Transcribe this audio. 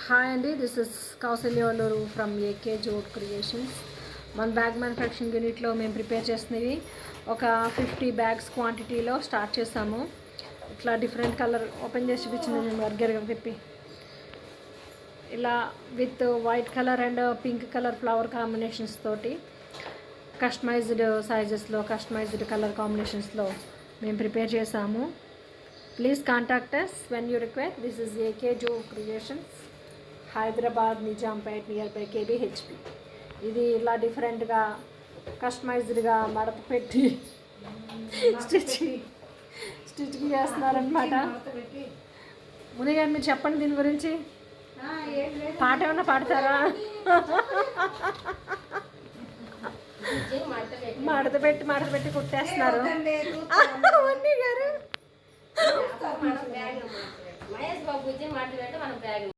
Hi అండి, this is Kousalya Valluru from AK Jot Creations. మన bag manufacturing యూనిట్లో మేము ప్రిపేర్ చేసినవి ఒక 50 బ్యాగ్స్ క్వాంటిటీలో స్టార్ట్ చేసాము. ఇట్లా డిఫరెంట్ కలర్ ఓపెన్ చేసి చూపించింది నేను వర్గర్గా తిప్పి. ఇలా with white colour and pink colour flower combinations తోటి కస్టమైజ్డ్ సైజెస్లో కస్టమైజ్డ్ కలర్ కాంబినేషన్స్లో మేము ప్రిపేర్ చేసాము. Please contact us when you require. This is AK Jo Creations, Hyderabad Nizampet near by KBHP. ఇది ఇలా డిఫరెంట్గా కస్టమైజ్డ్గా మడత పెట్టి స్టిచ్చింగ్ చేస్తున్నారనమాట. ముందుగా మీరు చెప్పండి దీని గురించి. పాట ఏమన్నా పాడతారా? మడత పెట్టి కుట్టేస్తున్నారు వన్నీ గారు.